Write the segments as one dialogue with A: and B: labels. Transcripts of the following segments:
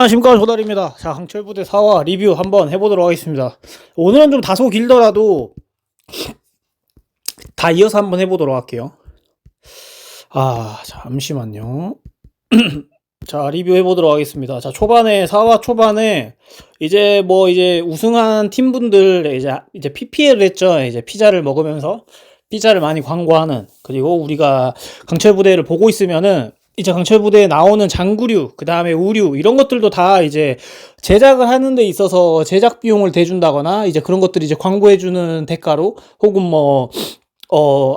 A: 안녕하십니까, 조달입니다. 자, 강철부대 4화 리뷰 한번 해보도록 하겠습니다. 오늘은 좀 다소 길더라도 다 이어서 한번 해보도록 할게요. 잠시만요. 자, 리뷰 해보도록 하겠습니다. 자, 4화 초반에 이제 우승한 팀분들 이제 PPL을 했죠. 이제 피자를 먹으면서 피자를 많이 광고하는, 그리고 우리가 강철부대를 보고 있으면은 이제 강철부대에 나오는 장구류, 그 다음에 우류, 이런 것들도 다 이제 제작을 하는 데 있어서 제작 비용을 대준다거나, 이제 그런 것들이 이제 광고해주는 대가로, 혹은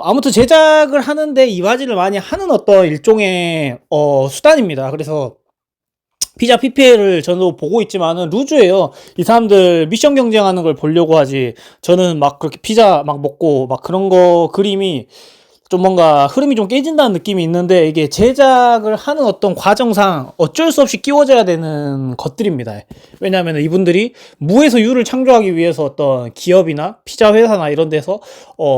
A: 아무튼 제작을 하는데 이바지를 많이 하는 어떤 일종의, 수단입니다. 그래서 피자 PPL을 저도 보고 있지만은 루즈예요. 이 사람들 미션 경쟁하는 걸 보려고 하지. 저는 막 그렇게 피자 막 먹고 막 그런 거 그림이 좀 뭔가 흐름이 좀 깨진다는 느낌이 있는데, 이게 제작을 하는 어떤 과정상 어쩔 수 없이 끼워져야 되는 것들입니다. 왜냐하면 이분들이 무에서 유를 창조하기 위해서 어떤 기업이나 피자 회사나 이런 데서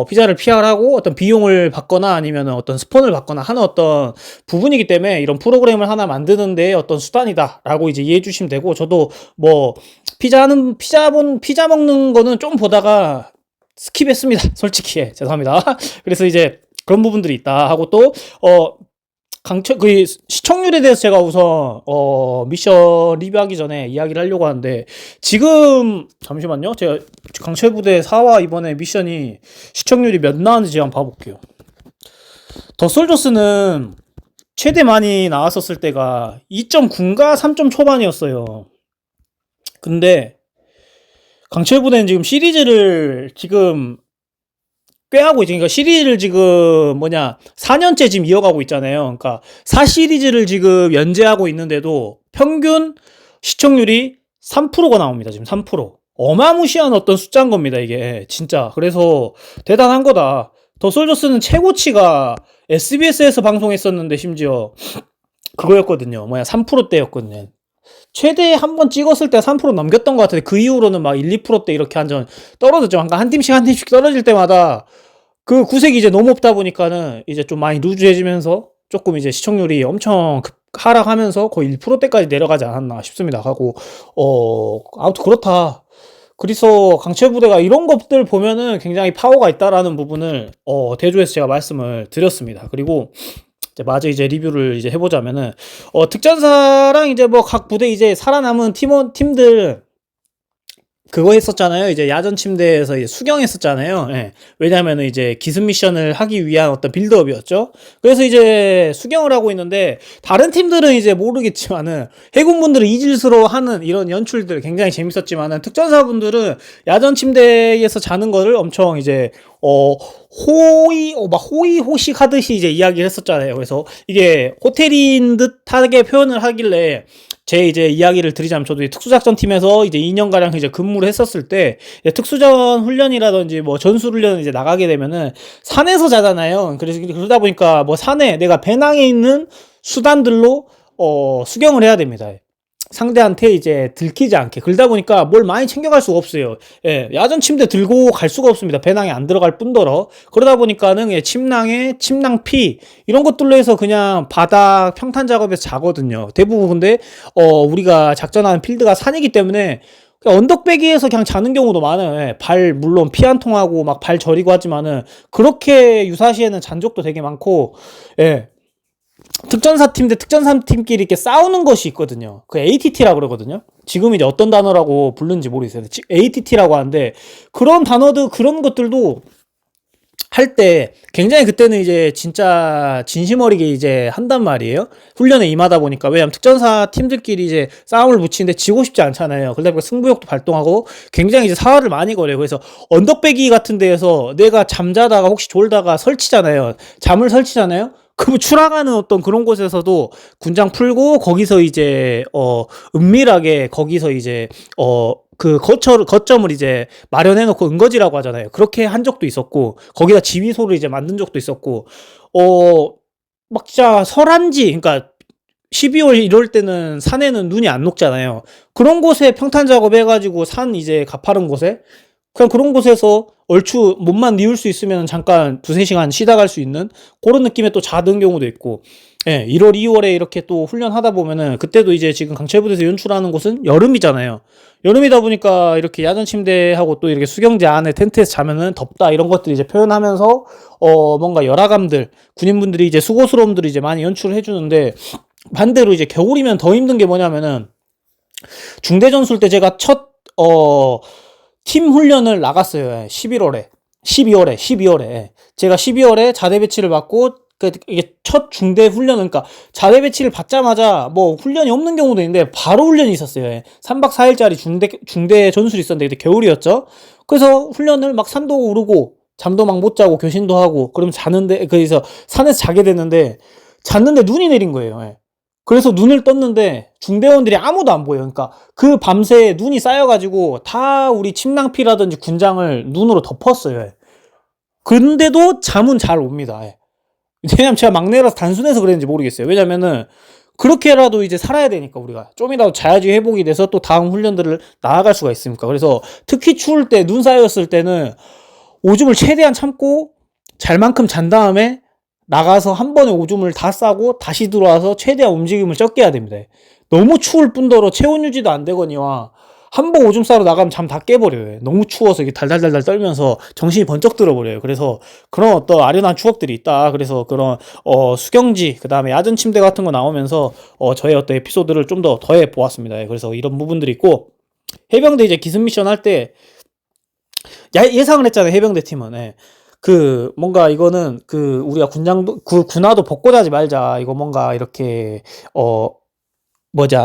A: 피자를 PR하고 어떤 비용을 받거나 아니면 어떤 스폰을 받거나 하는 어떤 부분이기 때문에 이런 프로그램을 하나 만드는데 어떤 수단이다라고 이제 이해해 주시면 되고, 저도 피자 먹는 거는 좀 보다가 스킵했습니다. 솔직히 죄송합니다. 그래서 이제 그런 부분들이 있다 하고, 또 시청률에 대해서 제가 우선 미션 리뷰하기 전에 이야기를 하려고 하는데, 지금 잠시만요. 제가 강철부대 4화 이번에 미션이 시청률이 몇 나왔는지 한번 봐볼게요. 더 솔저스는 최대 많이 나왔었을 때가 2.9인가 3점 초반이었어요. 근데 강철부대는 지금 시리즈를 지금 꽤 하고 있죠. 그러니까 시리즈를 지금 4년째 지금 이어가고 있잖아요. 그러니까 4시리즈를 지금 연재하고 있는데도 평균 시청률이 3%가 나옵니다. 지금 3%. 어마무시한 어떤 숫자인 겁니다, 이게. 진짜. 그래서 대단한 거다. 더 솔저스는 최고치가 SBS에서 방송했었는데 심지어 그거였거든요. 3%대였거든요. 최대 한 번 찍었을 때 3% 넘겼던 것 같은데, 그 이후로는 막 1, 2%대 이렇게 한전 떨어졌죠. 그러니까 한 팀씩 떨어질 때마다 그 구색이 이제 너무 없다 보니까는 이제 좀 많이 루즈해지면서 조금 이제 시청률이 엄청 하락하면서 거의 1%대까지 내려가지 않았나 싶습니다. 하고 아무튼 그렇다. 그래서 강철부대가 이런 것들 보면은 굉장히 파워가 있다라는 부분을 대조해서 제가 말씀을 드렸습니다. 그리고 마저 이제 리뷰를 이제 해보자면은, 특전사랑 이제 각 부대 이제 살아남은 팀들 그거 했었잖아요. 이제 야전 침대에서 이제 수경했었잖아요. 예. 왜냐면은 이제 기습 미션을 하기 위한 어떤 빌드업이었죠. 그래서 이제 수경을 하고 있는데, 다른 팀들은 이제 모르겠지만은 해군분들은 이질스러워하는 이런 연출들 굉장히 재밌었지만은, 특전사분들은 야전 침대에서 자는 거를 엄청 이제 호의호식 하듯이 이제 이야기를 했었잖아요. 그래서 이게 호텔인 듯하게 표현을 하길래, 제 이제 이야기를 드리자면, 저도 특수작전팀에서 이제 2년가량 이제 근무를 했었을 때, 수전 훈련이라든지 전술 훈련 이제 나가게 되면은 산에서 자잖아요. 그래서 그러다 보니까 산에 내가 배낭에 있는 수단들로 수경을 해야 됩니다. 상대한테 이제 들키지 않게. 그러다 보니까 뭘 많이 챙겨갈 수가 없어요. 예, 야전 침대 들고 갈 수가 없습니다. 배낭에 안 들어갈 뿐더러. 그러다 보니까는 침낭에 침낭피 이런 것들로 해서 그냥 바닥 평탄 작업에서 자거든요. 대부분. 근데 우리가 작전하는 필드가 산이기 때문에 그냥 언덕배기에서 그냥 자는 경우도 많아요. 예, 발 물론 피 한 통하고 막 발 저리고 하지만은 그렇게 유사시에는 잔 적도 되게 많고, 예. 특전사 팀 대 특전사 팀끼리 이렇게 싸우는 것이 있거든요. 그 ATT라고 그러거든요. 지금 이제 어떤 단어라고 부르는지 모르겠어요. ATT라고 하는데, 그런 단어들, 그런 것들도 할 때 굉장히 그때는 이제 진짜 진심 어리게 이제 한단 말이에요. 훈련에 임하다 보니까. 왜냐면 특전사 팀들끼리 이제 싸움을 붙이는데 지고 싶지 않잖아요. 그러다 보니까 승부욕도 발동하고 굉장히 이제 사활을 많이 걸어요. 그래서 언덕배기 같은 데에서 내가 잠자다가 혹시 졸다가 설치잖아요. 잠을 설치잖아요. 그 추락하는 어떤 그런 곳에서도 군장 풀고, 거기서 이제 은밀하게 거기서 이제 그 거점을 이제 마련해놓고 은거지라고 하잖아요. 그렇게 한 적도 있었고, 거기다 지휘소를 이제 만든 적도 있었고, 막 진짜 설한지, 그러니까 12월 이럴 때는 산에는 눈이 안 녹잖아요. 그런 곳에 평탄 작업 해가지고 산 이제 가파른 곳에 그냥 그런 곳에서 얼추 몸만 니울 수 있으면 잠깐 2-3시간 쉬다 갈 수 있는 그런 느낌의 또 자던 경우도 있고, 예, 1월, 2월에 이렇게 또 훈련하다 보면은 그때도 이제 지금 강철부대에서 연출하는 곳은 여름이잖아요. 여름이다 보니까 이렇게 야전 침대하고 또 이렇게 수경재 안에 텐트에서 자면은 덥다 이런 것들 이제 표현하면서 뭔가 열화감들 군인분들이 이제 수고스러움들을 이제 많이 연출을 해주는데 반대로 이제 겨울이면 더 힘든 게 뭐냐면은 중대 전술 때 제가 첫 팀 훈련을 나갔어요. 11월에 12월에 제가 12월에 자대 배치를 받고 이게 첫 중대 훈련은, 그러니까 자대 배치를 받자마자 뭐 훈련이 없는 경우도 있는데 바로 훈련이 있었어요. 3박 4일짜리 중대 전술이 있었는데 그때 겨울이었죠. 그래서 훈련을 막 산도 오르고 잠도 막 못 자고 교신도 하고 그럼 자는데, 그래서 산에서 자게 됐는데 잤는데 눈이 내린 거예요. 예. 그래서 눈을 떴는데 중대원들이 아무도 안 보여요. 그러니까 그 밤새 눈이 쌓여가지고 다 우리 침낭피라든지 군장을 눈으로 덮었어요. 예. 근데도 잠은 잘 옵니다. 예. 왜냐면 제가 막내라서 단순해서 그랬는지 모르겠어요. 왜냐면은 그렇게라도 이제 살아야 되니까 우리가 좀이라도 자야지 회복이 돼서 또 다음 훈련들을 나아갈 수가 있으니까. 그래서 특히 추울 때 눈 쌓였을 때는 오줌을 최대한 참고 잘 만큼 잔 다음에 나가서 한 번에 오줌을 다 싸고 다시 들어와서 최대한 움직임을 적게 해야 됩니다. 너무 추울 뿐더러 체온 유지도 안 되거니와 한 번 오줌 싸러 나가면 잠 다 깨버려요. 너무 추워서 이게 달달달달 떨면서 정신이 번쩍 들어버려요. 그래서 그런 어떤 아련한 추억들이 있다. 그래서 그런 수경지, 그 다음에 야전 침대 같은 거 나오면서 저의 어떤 에피소드를 좀 더 더해 보았습니다. 그래서 이런 부분들이 있고, 해병대 이제 기습 미션 할 때 예상을 했잖아요. 해병대 팀은. 예. 그 뭔가 이거는 그 우리가 군화도 벗고 자지 말자. 이거 뭔가 이렇게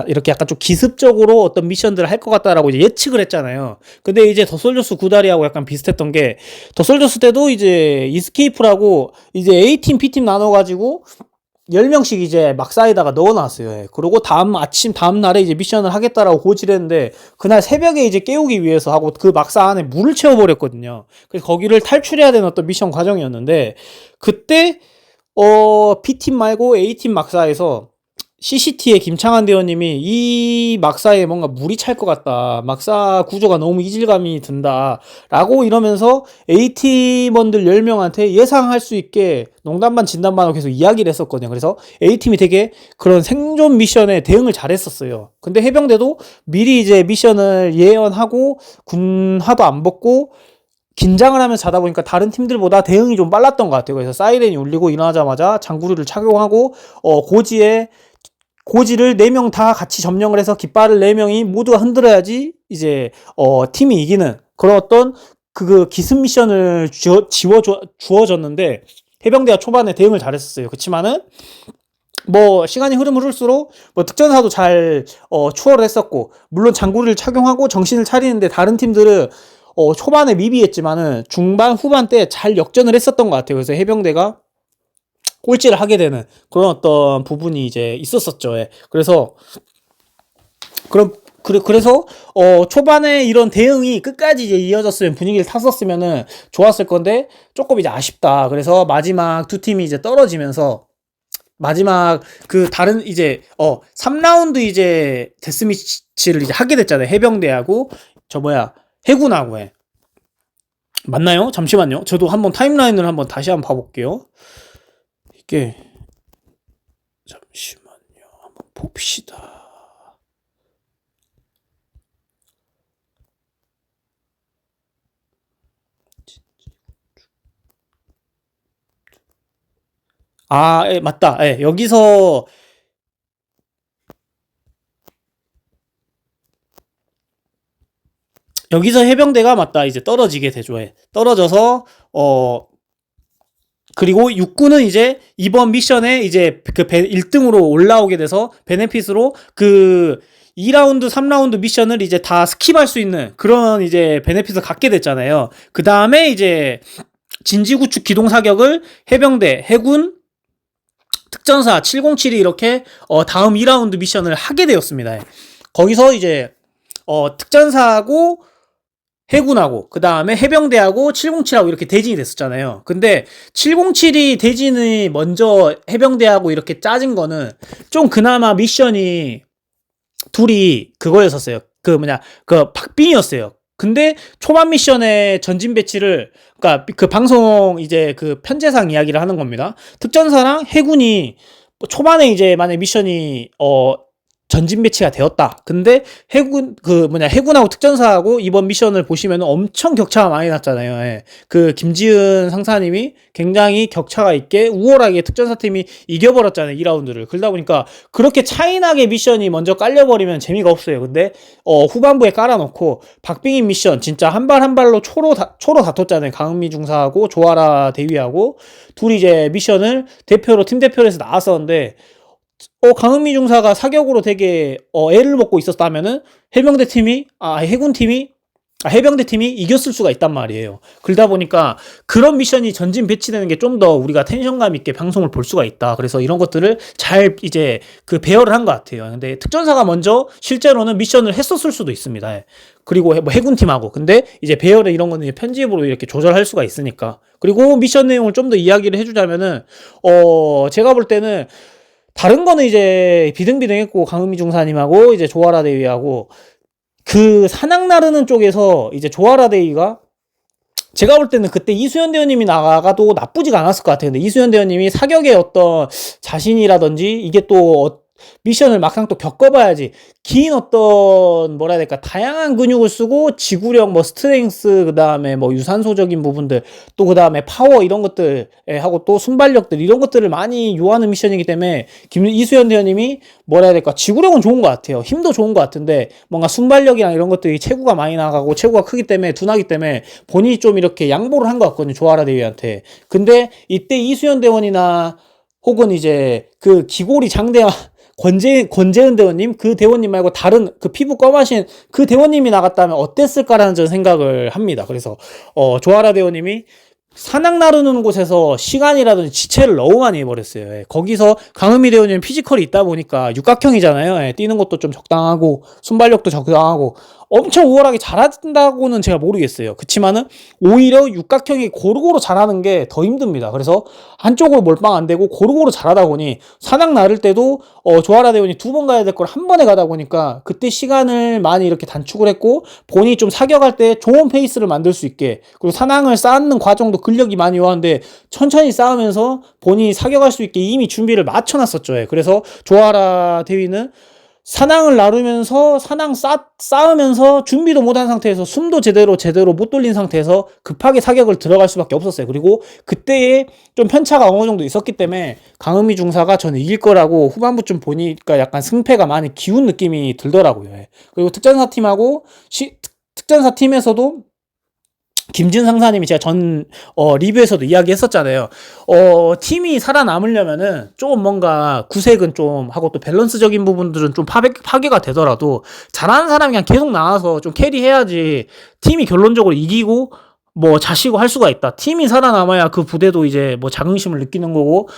A: 이렇게 약간 좀 기습적으로 어떤 미션들을 할 것 같다라고 이제 예측을 했잖아요. 근데 이제 더 솔저스 구다리하고 약간 비슷했던 게, 더 솔저스 때도 이제 이스케이프라고 이제 A팀, B팀 나눠가지고 10명씩 이제 막사에다가 넣어놨어요. 예. 그리고 다음 날에 이제 미션을 하겠다라고 고지를 했는데, 그날 새벽에 이제 깨우기 위해서 하고 그 막사 안에 물을 채워버렸거든요. 그래서 거기를 탈출해야 되는 어떤 미션 과정이었는데, 그때, B팀 말고 A팀 막사에서 CCT의 김창한 대원님이 이 막사에 뭔가 물이 찰 것 같다. 막사 구조가 너무 이질감이 든다. 라고 이러면서 A팀원들 10명한테 예상할 수 있게 농담 반 진담 반하고 계속 이야기를 했었거든요. 그래서 A팀이 되게 그런 생존 미션에 대응을 잘했었어요. 근데 해병대도 미리 이제 미션을 예언하고 군화도 안 벗고 긴장을 하면서 자다 보니까 다른 팀들보다 대응이 좀 빨랐던 것 같아요. 그래서 사이렌이 울리고 일어나자마자 장구리를 착용하고 고지를 4명 다 같이 점령을 해서 깃발을 4명이 모두가 흔들어야지 이제 팀이 이기는 그런 어떤 그 기습 미션을 주어졌는데, 해병대가 초반에 대응을 잘했었어요. 그렇지만은 뭐 시간이 흐를수록 뭐 특전사도 잘 추월을 했었고, 물론 장구리를 착용하고 정신을 차리는데 다른 팀들은 초반에 미비했지만은 중반 후반 때 잘 역전을 했었던 것 같아요. 그래서 해병대가 꼴찌를 하게 되는 그런 어떤 부분이 이제 있었었죠. 예. 그래서 그래서 초반에 이런 대응이 끝까지 이제 이어졌으면, 분위기를 탔었으면은 좋았을 건데 조금 이제 아쉽다. 그래서 마지막 두 팀이 이제 떨어지면서 마지막 그 다른 이제 3라운드 이제 데스매치를 이제 하게 됐잖아요. 해병대하고 해군하고. 해. 맞나요? 잠시만요. 저도 한번 타임라인을 한번 다시 한번 봐볼게요. 이게 잠시만요. 한번 봅시다. 예, 맞다. 예, 여기서 해병대가 맞다. 이제 떨어지게 되죠. 예. 떨어져서 그리고 육군은 이제 이번 미션에 이제 그 1등으로 올라오게 돼서 베네핏으로 그 2라운드, 3라운드 미션을 이제 다 스킵할 수 있는 그런 이제 베네핏을 갖게 됐잖아요. 그 다음에 이제 진지구축 기동사격을 해병대, 해군, 특전사, 707이 이렇게 다음 2라운드 미션을 하게 되었습니다. 거기서 이제 특전사하고 해군하고 그 다음에 해병대하고 707하고 이렇게 대진이 됐었잖아요. 근데 707이 대진이 먼저 해병대하고 이렇게 짜진 거는 좀 그나마 미션이 둘이 그거였었어요. 그 박빙이었어요. 근데 초반 미션의 전진 배치를, 그러니까 그 방송 이제 그 편제상 이야기를 하는 겁니다. 특전사랑 해군이 초반에 이제 만약 미션이 전진 배치가 되었다. 근데 해군하고 특전사하고 이번 미션을 보시면 엄청 격차가 많이 났잖아요. 예. 그 김지은 상사님이 굉장히 격차가 있게 우월하게 특전사 팀이 이겨버렸잖아요. 2라운드를. 그러다 보니까 그렇게 차이나게 미션이 먼저 깔려버리면 재미가 없어요. 근데 후반부에 깔아놓고 박빙인 미션 진짜 한 발 한 발로 초로 다퉜잖아요. 강은미 중사하고 조아라 대위하고 둘이 이제 미션을 팀 대표로 해서 나왔었는데 강은미 중사가 사격으로 되게 애를 먹고 있었다면은 해병대 팀이 이겼을 수가 있단 말이에요. 그러다 보니까 그런 미션이 전진 배치되는 게 좀 더 우리가 텐션감 있게 방송을 볼 수가 있다. 그래서 이런 것들을 잘 이제 배열을 한 것 같아요. 근데 특전사가 먼저 실제로는 미션을 했었을 수도 있습니다. 예. 그리고 뭐 해군팀하고. 근데 이제 배열에 이런 거는 편집으로 이렇게 조절할 수가 있으니까. 그리고 미션 내용을 좀 더 이야기를 해주자면은 제가 볼 때는 다른 거는 이제 비등비등했고 강은미 중사님하고 이제 조아라 대위하고 그 사냥 나르는 쪽에서 이제 조아라 대위가 제가 볼 때는 그때 이수연 대원님이 나가도 나쁘지가 않았을 것 같아요. 근데 이수연 대원님이 사격의 어떤 자신이라든지 이게 또 미션을 막상 또 겪어봐야지 긴 뭐라 해야 될까 다양한 근육을 쓰고 지구력 스트렝스 그 다음에 유산소적인 부분들 또 그 다음에 파워 이런 것들 하고 또 순발력들 이런 것들을 많이 요하는 미션이기 때문에 이수연 대원님이 뭐라 해야 될까 지구력은 좋은 것 같아요. 힘도 좋은 것 같은데 뭔가 순발력이랑 이런 것들이 체구가 많이 나가고 체구가 크기 때문에 둔하기 때문에 본인이 좀 이렇게 양보를 한 것 같거든요. 조아라 대위한테. 근데 이때 이수연 대원이나 혹은 이제 그 기골이 장대한 권재은 대원님, 그 대원님 말고 다른 그 피부 검하신 그 대원님이 나갔다면 어땠을까라는 저는 생각을 합니다. 그래서 조아라 대원님이 사냥 나르는 곳에서 시간이라든지 지체를 너무 많이 해버렸어요. 예. 거기서 강은미 대원님 피지컬이 있다 보니까 육각형이잖아요. 예. 뛰는 것도 좀 적당하고 순발력도 적당하고 엄청 우월하게 잘한다고는 제가 모르겠어요. 그치만은 오히려 육각형이 고루고루 잘하는 게 더 힘듭니다. 그래서 한쪽으로 몰빵 안 되고 고루고루 잘하다 보니 사냥 나를 때도 조아라 대원이 2번 가야 될 걸 한 번에 가다 보니까 그때 시간을 많이 이렇게 단축을 했고 본인이 좀 사격할 때 좋은 페이스를 만들 수 있게 그리고 사냥을 쌓는 과정도 근력이 많이 요한데 천천히 쌓으면서 본인이 사격할 수 있게 이미 준비를 맞춰놨었죠. 예. 그래서 조아라 대위는 사냥을 나르면서 쌓으면서 준비도 못한 상태에서 숨도 제대로 못 돌린 상태에서 급하게 사격을 들어갈 수밖에 없었어요. 그리고 그때에 좀 편차가 어느 정도 있었기 때문에 강은미 중사가 저는 이길 거라고 후반부쯤 보니까 약간 승패가 많이 기운 느낌이 들더라고요. 그리고 특전사 팀에서도 김진 상사님이 제가 리뷰에서도 이야기했었잖아요. 팀이 살아남으려면은 좀 뭔가 구색은 좀 하고 또 밸런스적인 부분들은 좀 파괴가 되더라도 잘하는 사람이 그냥 계속 나와서 좀 캐리해야지 팀이 결론적으로 이기고 자시고 할 수가 있다. 팀이 살아남아야 그 부대도 이제 자긍심을 느끼는 거고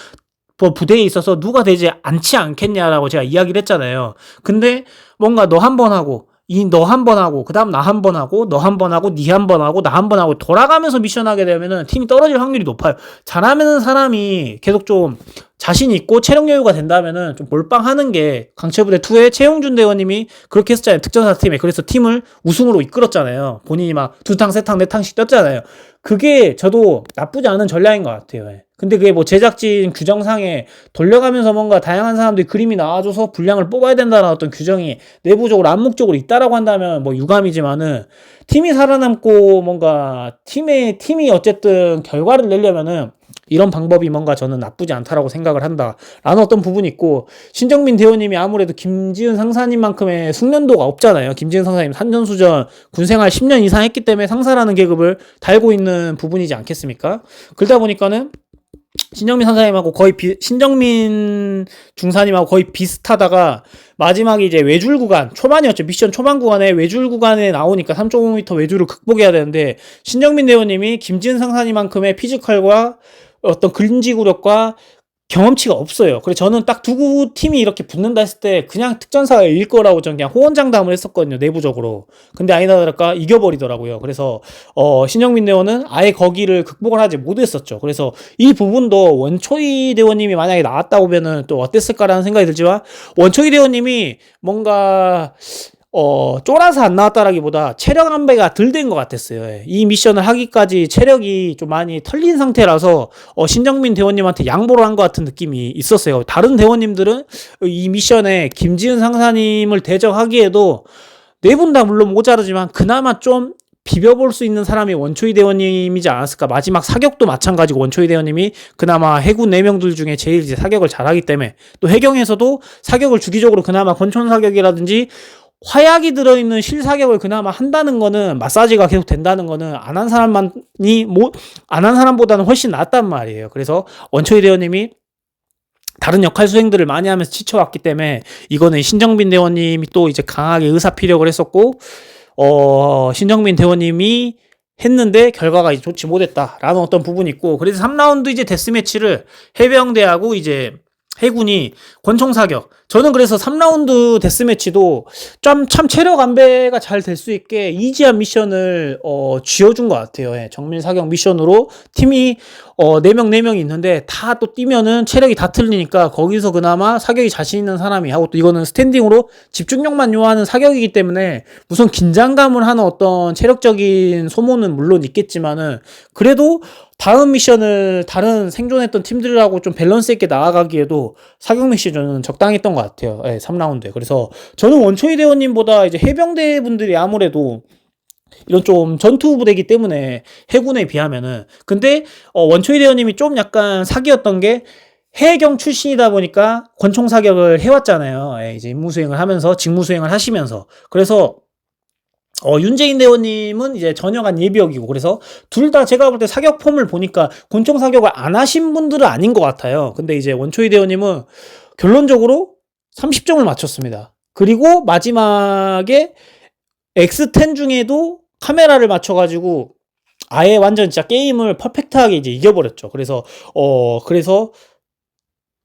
A: 부대에 있어서 누가 되지 않지 않겠냐라고 제가 이야기를 했잖아요. 근데 뭔가 너 한 번 하고 너 한 번 하고 그 다음 나 한 번 하고 너 한 번 하고 니 한 번 하고 나 한 번 하고 돌아가면서 미션하게 되면은 팀이 떨어질 확률이 높아요. 잘하는 사람이 계속 좀 자신이 있고 체력 여유가 된다면은 좀 몰빵하는 게 강체부대 2의 최용준 대원님이 그렇게 했었잖아요. 특전사 팀에. 그래서 팀을 우승으로 이끌었잖아요. 본인이 막 2탕, 3탕, 4탕씩 떴잖아요. 그게 저도 나쁘지 않은 전략인 것 같아요. 근데 그게 제작진 규정상에 돌려가면서 뭔가 다양한 사람들이 그림이 나와줘서 분량을 뽑아야 된다는 어떤 규정이 내부적으로 암묵적으로 있다라고 한다면 유감이지만은 팀이 살아남고 뭔가 팀이 어쨌든 결과를 내려면은 이런 방법이 뭔가 저는 나쁘지 않다라고 생각을 한다라는 어떤 부분이 있고 신정민 대원님이 아무래도 김지은 상사님만큼의 숙련도가 없잖아요. 김지은 상사님 산전수전 군생활 10년 이상 했기 때문에 상사라는 계급을 달고 있는 부분이지 않겠습니까? 그러다 보니까는 신정민 중사님하고 거의 비슷하다가 마지막에 이제 외줄 구간 초반이었죠. 미션 초반 구간에 외줄 구간에 나오니까 3.5m 외줄을 극복해야 되는데 신정민 대원님이 김지은 상사님만큼의 피지컬과 어떤 근지구력과 경험치가 없어요. 그래서 저는 딱 두 팀이 이렇게 붙는다 했을 때 그냥 특전사가 이길 거라고 저는 그냥 호언장담을 했었거든요. 내부적으로. 근데 아니다 다를까 이겨버리더라고요. 그래서 신정민 대원은 아예 거기를 극복을 하지 못했었죠. 그래서 이 부분도 원초이 대원님이 만약에 나왔다 보면은 또 어땠을까라는 생각이 들지만 원초이 대원님이 뭔가 쫄아서 안 나왔다라기보다 체력 안배가 덜 된 것 같았어요. 예. 이 미션을 하기까지 체력이 좀 많이 털린 상태라서 신정민 대원님한테 양보를 한 것 같은 느낌이 있었어요. 다른 대원님들은 이 미션에 김지은 상사님을 대적하기에도 네 분 다 물론 모자르지만 그나마 좀 비벼볼 수 있는 사람이 원초이 대원님이지 않았을까. 마지막 사격도 마찬가지고 원초이 대원님이 그나마 해군 4명들 중에 제일 이제 사격을 잘하기 때문에, 또 해경에서도 사격을 주기적으로 그나마 권총 사격이라든지 화약이 들어있는 실사격을 그나마 한다는 거는, 마사지가 계속 된다는 거는 안 한 안 한 사람보다는 훨씬 낫단 말이에요. 그래서 원초이 대원님이 다른 역할 수행들을 많이 하면서 지쳐왔기 때문에 이거는 신정민 대원님이 또 이제 강하게 의사피력을 했었고, 신정민 대원님이 했는데 결과가 이제 좋지 못했다라는 어떤 부분이 있고, 그래서 3라운드 이제 데스매치를 해병대하고 이제 해군이 권총 사격. 저는 그래서 3라운드 데스매치도 참 체력 안배가 잘 될 수 있게 이지한 미션을 쥐어준 것 같아요. 예, 정밀 사격 미션으로 팀이 4명이 있는데 다 또 뛰면은 체력이 다 틀리니까 거기서 그나마 사격이 자신 있는 사람이 하고, 또 이거는 스탠딩으로 집중력만 요하는 사격이기 때문에 무슨 긴장감을 하는 어떤 체력적인 소모는 물론 있겠지만은, 그래도 다음 미션을 다른 생존했던 팀들하고 좀 밸런스 있게 나아가기에도 사격 미션은 적당했던 것 같아요. 네, 3라운드에. 그래서 저는 원초이 대원님보다 이제 해병대 분들이 아무래도 이런 좀 전투 부대이기 때문에 해군에 비하면은, 근데 원초이 대원님이 좀 약간 사기였던 게 해경 출신이다 보니까 권총 사격을 해왔잖아요. 예, 이제 임무 수행을 하면서 직무 수행을 하시면서. 그래서 윤재인 대원님은 이제 전역한 예비역이고, 그래서 둘 다 제가 볼 때 사격 폼을 보니까 권총 사격을 안 하신 분들은 아닌 것 같아요. 근데 이제 원초이 대원님은 결론적으로 30점을 맞췄습니다. 그리고 마지막에 X10 중에도 카메라를 맞춰가지고 아예 완전 진짜 게임을 퍼펙트하게 이제 이겨버렸죠. 그래서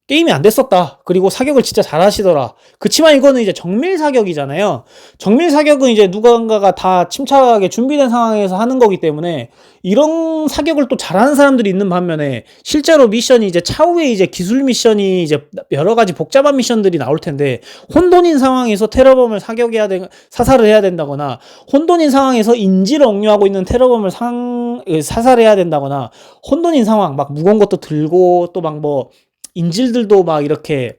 A: 게임이 안 됐었다. 그리고 사격을 진짜 잘하시더라. 그치만 이거는 이제 정밀 사격이잖아요. 정밀 사격은 이제 누군가가 다 침착하게 준비된 상황에서 하는 거기 때문에 이런 사격을 또 잘하는 사람들이 있는 반면에, 실제로 미션이 이제 차후에 이제 기술 미션이 이제 여러 가지 복잡한 미션들이 나올 텐데, 혼돈인 상황에서 테러범을 사살을 해야 된다거나, 혼돈인 상황에서 인지를 억류하고 있는 테러범을 사살해야 된다거나, 혼돈인 상황 막 무거운 것도 들고 또 막 뭐 인질들도 막 이렇게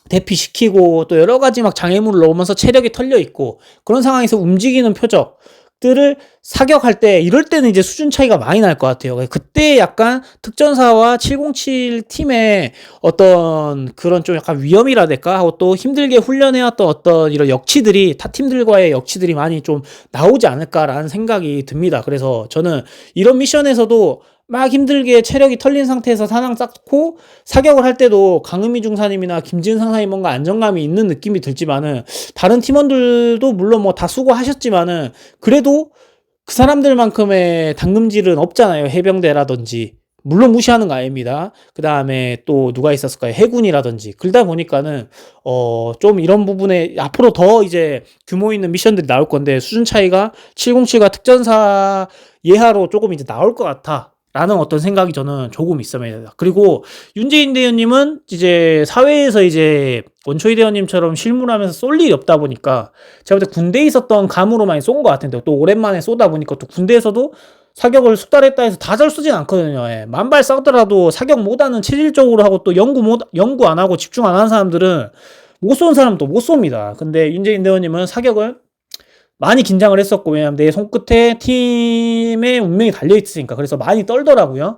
A: 대피시키고 또 여러 가지 막 장애물을 넘어서 체력이 털려 있고, 그런 상황에서 움직이는 표적들을 사격할 때, 이럴 때는 이제 수준 차이가 많이 날 것 같아요. 그때 약간 특전사와 707 팀의 어떤 그런 좀 약간 위험이라될까 하고, 또 힘들게 훈련해왔던 어떤 이런 역치들이, 타 팀들과의 역치들이 많이 좀 나오지 않을까라는 생각이 듭니다. 그래서 저는 이런 미션에서도 막 힘들게 체력이 털린 상태에서 사냥 쌓고 사격을 할 때도 강은미 중사님이나 김지은 상사님 뭔가 안정감이 있는 느낌이 들지만은, 다른 팀원들도 물론 뭐 다 수고하셨지만은 그래도 그 사람들만큼의 당금질은 없잖아요. 해병대라든지. 물론 무시하는 거 아닙니다. 그 다음에 또 누가 있었을까요? 해군이라든지. 그러다 보니까는 좀 이런 부분에 앞으로 더 이제 규모 있는 미션들이 나올 건데, 수준 차이가 707과 특전사 예하로 조금 이제 나올 것 같아 라는 어떤 생각이 저는 조금 있습니다. 그리고 윤재인 대원님은 이제 사회에서 이제 원초이 대원님처럼 실무하면서 쏠 일이 없다 보니까, 제가 볼 때 군대에 있었던 감으로 많이 쏜 것 같은데, 또 오랜만에 쏘다 보니까 또 군대에서도 사격을 숙달했다 해서 다 잘 쏘진 않거든요. 예. 만발 쏘더라도 사격 못하는, 체질적으로 하고 또 연구 안 하고 집중 안 하는 사람들은 못 쏜 사람도 못 쏩니다. 근데 윤재인 대원님은 사격을 많이 긴장을 했었고, 왜냐면 내 손끝에 팀의 운명이 달려있으니까. 그래서 많이 떨더라고요.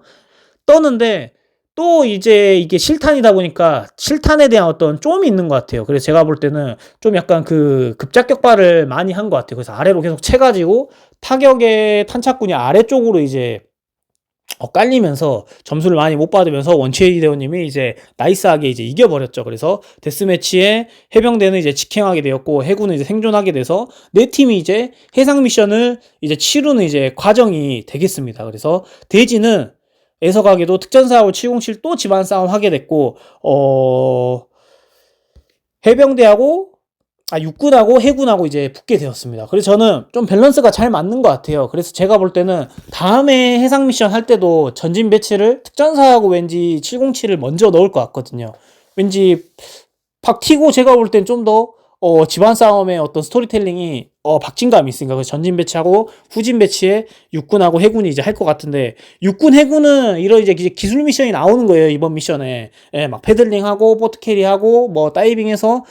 A: 떠는데 또 이제 이게 실탄이다 보니까 실탄에 대한 어떤 좀이 있는 것 같아요. 그래서 제가 볼 때는 좀 약간 그 급작격발을 많이 한 것 같아요. 그래서 아래로 계속 채가지고 타격의 탄착군이 아래쪽으로 이제 깔리면서 점수를 많이 못 받으면서 원치에이 대원님이 이제 나이스하게 이제 이겨버렸죠. 그래서 데스매치에 해병대는 이제 직행하게 되었고, 해군은 이제 생존하게 돼서 네 팀이 이제 해상 미션을 이제 치르는 이제 과정이 되겠습니다. 그래서 대지는 애석하게도 특전사하고 707 또 집안 싸움 하게 됐고, 해병대하고 육군하고 해군하고 이제 붙게 되었습니다. 그래서 저는 좀 밸런스가 잘 맞는 것 같아요. 그래서 제가 볼 때는 다음에 해상 미션 할 때도 전진 배치를 특전사하고 왠지 707을 먼저 넣을 것 같거든요. 왠지 박튀고 제가 볼 땐 좀 더 집안 싸움의 어떤 스토리텔링이 박진감이 있으니까 그래서 전진 배치하고 후진 배치에 육군하고 해군이 이제 할 것 같은데 육군 해군은 이런 이제 기술 미션이 나오는 거예요 이번 미션에. 예, 막 패들링하고 보트 캐리하고 뭐 다이빙해서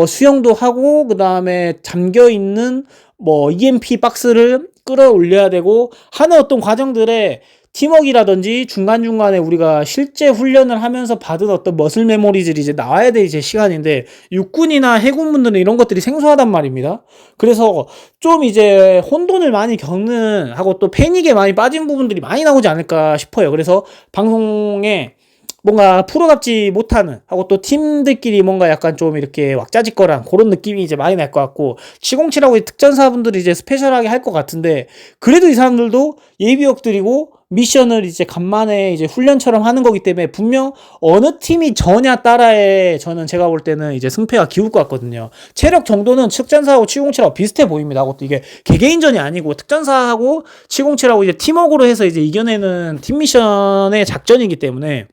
A: 수영도 하고 그 다음에 잠겨 있는 뭐 EMP 박스를 끌어올려야 되고 하는 어떤 과정들에 팀워크라든지 중간중간에 우리가 실제 훈련을 하면서 받은 어떤 머슬 메모리들이 이제 나와야 될 이제 시간인데 육군이나 해군분들은 이런 것들이 생소하단 말입니다. 그래서 좀 이제 혼돈을 많이 겪는 하고 또 패닉에 많이 빠진 부분들이 많이 나오지 않을까 싶어요. 그래서 방송에 뭔가 프로답지 못하는 하고 또 팀들끼리 뭔가 약간 좀 이렇게 왁자지껄한 그런 느낌이 이제 많이 날 것 같고 707하고 특전사분들이 이제 스페셜하게 할 것 같은데 그래도 이 사람들도 예비역들이고 미션을 이제 간만에 이제 훈련처럼 하는 거기 때문에 분명 어느 팀이 저냐 따라에 저는 제가 볼 때는 이제 승패가 기울 것 같거든요. 체력 정도는 특전사하고 707하고 비슷해 보입니다. 그것도 이게 개개인전이 아니고 특전사하고 707하고 이제 팀워크로 해서 이제 이겨내는 팀 미션의 작전이기 때문에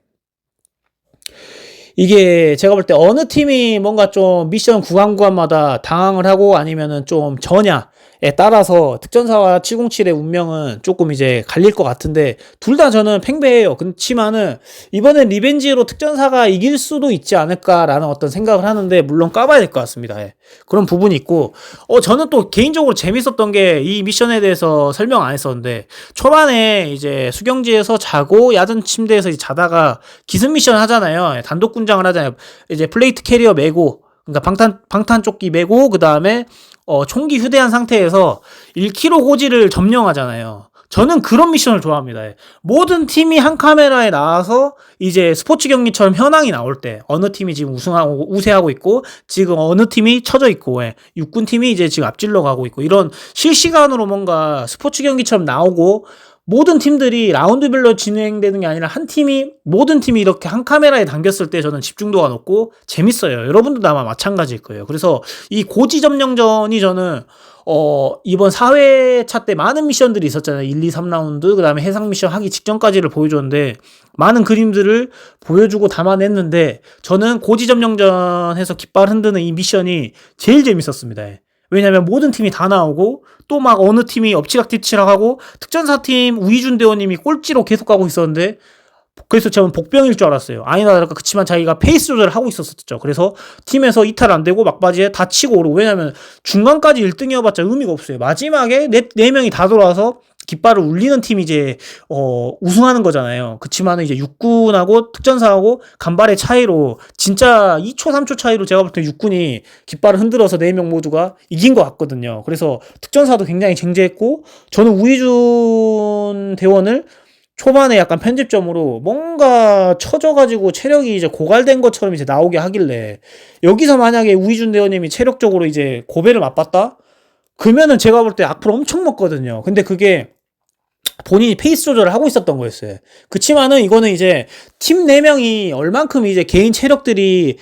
A: 이게 제가 볼 때 어느 팀이 뭔가 좀 미션 구간마다 당황을 하고 아니면은 좀 저냐에 따라서 특전사와 707의 운명은 조금 이제 갈릴 것 같은데 둘 다 저는 팽배해요. 그렇지만은 이번엔 리벤지로 특전사가 이길 수도 있지 않을까라는 어떤 생각을 하는데 물론 까봐야 될 것 같습니다. 예. 그런 부분이 있고 저는 또 개인적으로 재밌었던 게 이 미션에 대해서 설명 안 했었는데 초반에 이제 수경지에서 자고 야전 침대에서 이제 자다가 기습 미션 하잖아요. 예, 단독 군장을 하잖아요. 이제 플레이트 캐리어 메고 그러니까 방탄 조끼 메고 그 다음에 총기 휴대한 상태에서 1km 고지를 점령하잖아요. 저는 그런 미션을 좋아합니다. 모든 팀이 한 카메라에 나와서 이제 스포츠 경기처럼 현황이 나올 때 어느 팀이 지금 우세하고 있고 지금 어느 팀이 쳐져 있고 육군 팀이 이제 지금 앞질러 가고 있고 이런 실시간으로 뭔가 스포츠 경기처럼 나오고 모든 팀들이 라운드별로 진행되는 게 아니라 한 팀이 모든 팀이 이렇게 한 카메라에 담겼을 때 저는 집중도가 높고 재밌어요. 여러분들도 아마 마찬가지일 거예요. 그래서 이 고지 점령전이 저는 이번 4회차 때 많은 미션들이 있었잖아요. 1, 2, 3라운드, 그 다음에 해상 미션 하기 직전까지를 보여줬는데, 많은 그림들을 보여주고 담아냈는데, 저는 고지점령전에서 깃발 흔드는 이 미션이 제일 재밌었습니다. 왜냐면 모든 팀이 다 나오고, 또 막 어느 팀이 엎치락뒤치락하고, 특전사팀 우희준 대원님이 꼴찌로 계속 가고 있었는데, 그래서 저는 복병일 줄 알았어요. 아니나 다를까 그치만 자기가 페이스 조절을 하고 있었죠. 그래서 팀에서 이탈 안 되고 막바지에 다 치고 오르고 왜냐면 중간까지 1등이어봤자 의미가 없어요. 마지막에 네 명이 다 돌아와서 깃발을 울리는 팀이 이제 우승하는 거잖아요. 그치만은 이제 육군하고 특전사하고 간발의 차이로 진짜 2초 3초 차이로 제가 볼 때 육군이 깃발을 흔들어서 4명 모두가 이긴 것 같거든요. 그래서 특전사도 굉장히 쟁제했고 저는 우희준 대원을 초반에 약간 편집점으로 뭔가 처져가지고 체력이 이제 고갈된 것처럼 이제 나오게 하길래 여기서 만약에 우희준 대원님이 체력적으로 이제 고배를 맛봤다? 그러면은 제가 볼 때 악플 엄청 먹거든요. 근데 그게 본인이 페이스 조절을 하고 있었던 거였어요. 그치만은 이거는 이제 팀 4명이 얼만큼 이제 개인 체력들이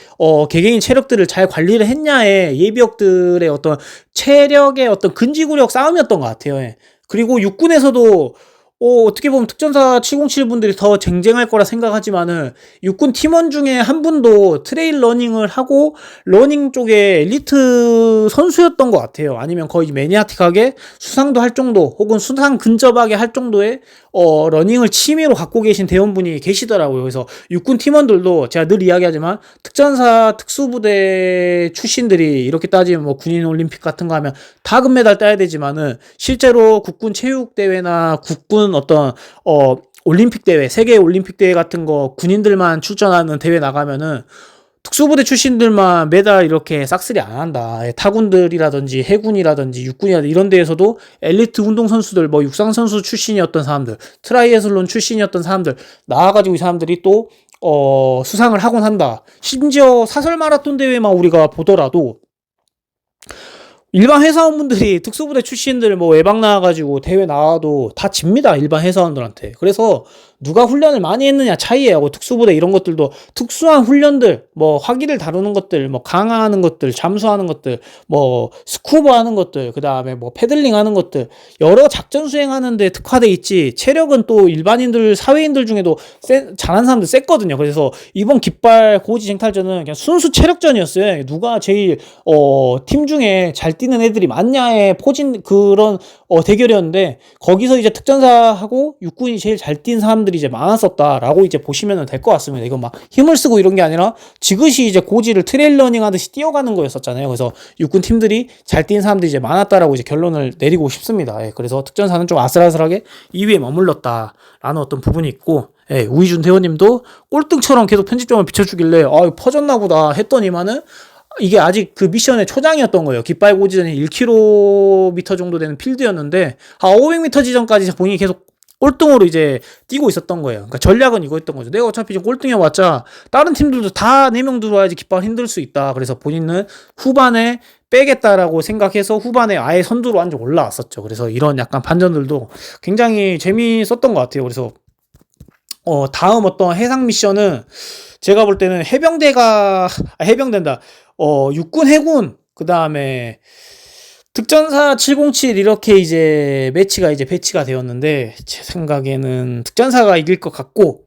A: 개개인 체력들을 잘 관리를 했냐의 예비역들의 어떤 체력의 어떤 근지구력 싸움이었던 것 같아요. 그리고 육군에서도 어떻게 보면 특전사 707 분들이 더 쟁쟁할 거라 생각하지만은 육군 팀원 중에 한 분도 트레일 러닝을 하고 러닝 쪽에 엘리트 선수였던 것 같아요. 아니면 거의 매니아틱하게 수상도 할 정도 혹은 수상 근접하게 할 정도의 러닝을 취미로 갖고 계신 대원분이 계시더라고요. 그래서 육군 팀원들도 제가 늘 이야기하지만 특전사 특수부대 출신들이 이렇게 따지면 뭐 군인 올림픽 같은 거 하면 다 금메달 따야 되지만은 실제로 국군 체육대회나 국군 어떤 올림픽 대회, 세계 올림픽 대회 같은 거 군인들만 출전하는 대회 나가면은 특수부대 출신들만 메달 이렇게 싹쓸이 안 한다. 타군들이라든지 해군이라든지 육군이라든지 이런 데에서도 엘리트 운동선수들 뭐 육상선수 출신이었던 사람들 트라이애슬론 출신이었던 사람들 나와가지고 이 사람들이 또 수상을 하곤 한다. 심지어 사설 마라톤 대회만 우리가 보더라도 일반 회사원분들이 특수부대 출신들 뭐 외박 나와가지고 대회 나와도 다 집니다. 일반 회사원들한테. 그래서 누가 훈련을 많이 했느냐 차이예요. 특수부대 이런 것들도 특수한 훈련들, 뭐 화기를 다루는 것들, 뭐 강화하는 것들, 잠수하는 것들, 뭐 스쿠버 하는 것들, 그 다음에 뭐 패들링 하는 것들, 여러 작전 수행하는데 특화돼 있지. 체력은 또 일반인들, 사회인들 중에도 잘하는 사람들 셌거든요. 그래서 이번 깃발 고지 쟁탈전은 그냥 순수 체력전이었어요. 누가 제일 팀 중에 잘 뛰는 애들이 많냐의 포진 그런 대결이었는데, 거기서 이제 특전사하고 육군이 제일 잘 뛴 사람들이 이제 많았었다라고 이제 보시면 될 것 같습니다. 이건 막 힘을 쓰고 이런 게 아니라 지그시 이제 고지를 트레일러닝 하듯이 뛰어가는 거였었잖아요. 그래서 육군 팀들이 잘 뛴 사람들이 이제 많았다라고 이제 결론을 내리고 싶습니다. 예, 그래서 특전사는 좀 아슬아슬하게 2위에 머물렀다라는 어떤 부분이 있고, 예, 우희준 대원님도 꼴등처럼 계속 편집점을 비춰주길래 퍼졌나 보다 했더니만은 이게 아직 그 미션의 초장이었던 거예요. 깃발 고지전이 1km 정도 되는 필드였는데 500m 지점까지 본인이 계속 꼴등으로 이제 뛰고 있었던 거예요. 그러니까 전략은 이거였던 거죠. 내가 어차피 지금 꼴등해 왔자 다른 팀들도 다 4명 들어와야지 깃발 힘들 수 있다. 그래서 본인은 후반에 빼겠다라고 생각해서 후반에 아예 선두로 완전 올라왔었죠. 그래서 이런 약간 반전들도 굉장히 재미있었던 것 같아요. 그래서 다음 어떤 해상 미션은 제가 볼 때는 해병대다. 육군, 해군, 그 다음에 특전사 707 이렇게 이제 매치가 이제 배치가 되었는데, 제 생각에는 특전사가 이길 것 같고,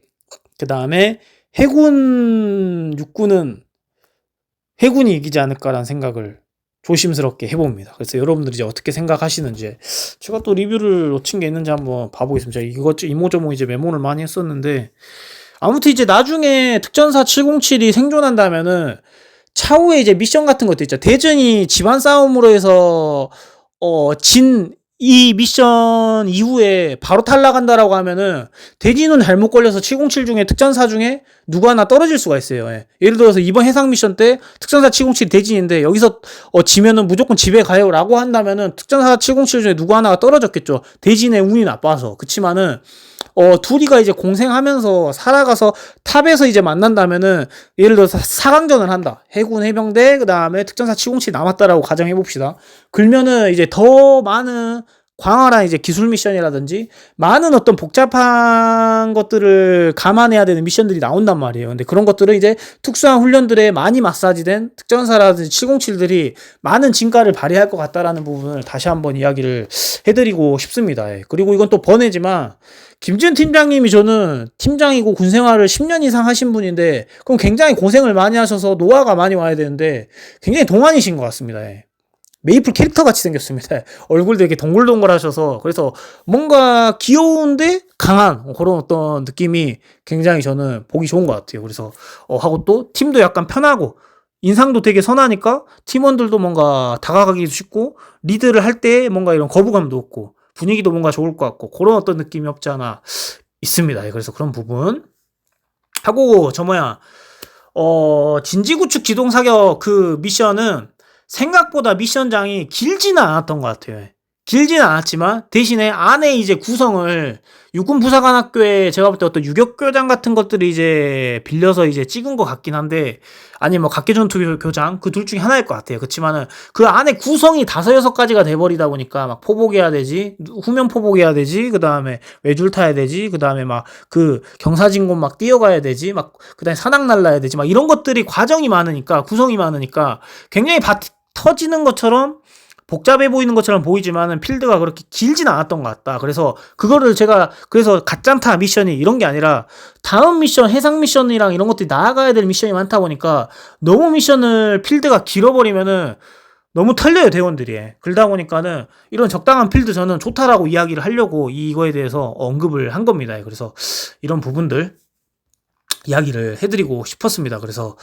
A: 그 다음에 해군, 육군은 해군이 이기지 않을까라는 생각을 조심스럽게 해봅니다. 그래서 여러분들이 이제 어떻게 생각하시는지, 제가 또 리뷰를 놓친 게 있는지 한번 봐보겠습니다. 이것 이모저모 이제 메모를 많이 했었는데, 아무튼 이제 나중에 특전사 707이 생존한다면은 차후에 이제 미션 같은 것도 있죠. 대전이 집안 싸움으로 해서 진 이 미션 이후에 바로 탈락한다라고 하면은 대진은 잘못 걸려서 707 중에 특전사 중에 누구 하나 떨어질 수가 있어요. 예. 예를 들어서 이번 해상 미션 때 특전사 707 대진인데 여기서 지면은 무조건 집에 가요라고 한다면은 특전사 707 중에 누구 하나가 떨어졌겠죠. 대진의 운이 나빠서. 그치만은 둘이가 이제 공생하면서 살아가서 탑에서 이제 만난다면은, 예를 들어서 4강전을 한다. 해군, 해병대, 그 다음에 특전사 707 남았다라고 가정해봅시다. 그러면은 이제 더 많은 광활한 이제 기술 미션이라든지 많은 어떤 복잡한 것들을 감안해야 되는 미션들이 나온단 말이에요. 근데 그런 것들을 이제 특수한 훈련들에 많이 마사지된 특전사라든지 707들이 많은 진가를 발휘할 것 같다라는 부분을 다시 한번 이야기를 해드리고 싶습니다. 예. 그리고 이건 또 번외지만, 김지은 팀장님이 저는 팀장이고 군 생활을 10년 이상 하신 분인데, 그럼 굉장히 고생을 많이 하셔서 노화가 많이 와야 되는데 굉장히 동안이신 것 같습니다. 예. 메이플 캐릭터 같이 생겼습니다. 얼굴도 이렇게 동글동글 하셔서, 그래서 뭔가 귀여운데 강한 그런 어떤 느낌이 굉장히 저는 보기 좋은 것 같아요. 그래서 하고 또 팀도 약간 편하고 인상도 되게 선하니까 팀원들도 뭔가 다가가기도 쉽고, 리드를 할 때 뭔가 이런 거부감도 없고 분위기도 뭔가 좋을 것 같고, 그런 어떤 느낌이 없지 않아 있습니다. 그래서 그런 부분 하고, 진지구축 기동사격 그 미션은 생각보다 미션장이 길지는 않았던 것 같아요. 길지는 않았지만 대신에 안에 이제 구성을 육군부사관학교에 제가 볼 때 어떤 유격교장 같은 것들이 이제 빌려서 이제 찍은 것 같긴 한데, 아니면 뭐 각계전투교장 그 둘 중에 하나일 것 같아요. 그렇지만은 그 안에 구성이 5-6가지가 돼버리다 보니까 막 포복해야 되지, 후면 포복해야 되지, 그 다음에 외줄 타야 되지, 그 다음에 막 그 경사진곤 막 뛰어가야 되지, 막 그 다음에 산악 날라야 되지, 막 이런 것들이 과정이 많으니까, 구성이 많으니까 굉장히 터지는 것처럼 복잡해 보이는 것처럼 보이지만은 필드가 그렇게 길진 않았던 것 같다. 그래서 그거를 제가, 그래서 가짠타 미션이 이런 게 아니라 다음 미션, 해상 미션이랑 이런 것들이 나아가야 될 미션이 많다 보니까 너무 미션을 필드가 길어버리면은 너무 털려요, 대원들이. 그러다 보니까는 이런 적당한 필드 저는 좋다라고 이야기를 하려고 이거에 대해서 언급을 한 겁니다. 그래서 이런 부분들 이야기를 해드리고 싶었습니다. 그래서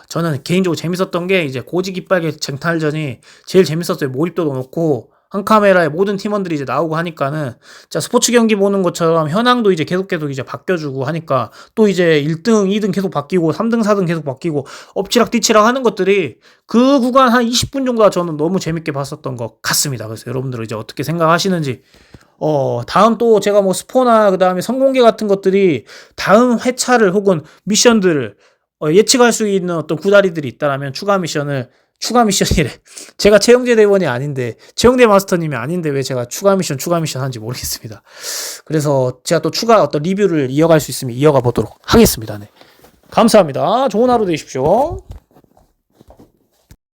A: 저는 개인적으로 재밌었던 게 이제 고지 깃발 쟁탈전이 제일 재밌었어요. 몰입도도 높고 한 카메라에 모든 팀원들이 이제 나오고 하니까는 자, 스포츠 경기 보는 것처럼 현황도 이제 계속 이제 바뀌어주고 하니까, 또 이제 1등, 2등 계속 바뀌고 3등, 4등 계속 바뀌고 엎치락 뒤치락 하는 것들이 그 구간 한 20분 정도가 저는 너무 재밌게 봤었던 것 같습니다. 그래서 여러분들은 이제 어떻게 생각하시는지, 다음 또 제가 뭐 스포나 그 다음에 선공개 같은 것들이 다음 회차를 혹은 미션들을 예측할 수 있는 어떤 구다리들이 있다라면 추가 미션을 추가 미션이래. 제가 최영재 대원이 아닌데, 최영재 마스터님이 아닌데 왜 제가 추가 미션 하는지 모르겠습니다. 그래서 제가 또 추가 어떤 리뷰를 이어갈 수 있으면 이어가 보도록 하겠습니다. 네. 감사합니다. 좋은 하루 되십시오.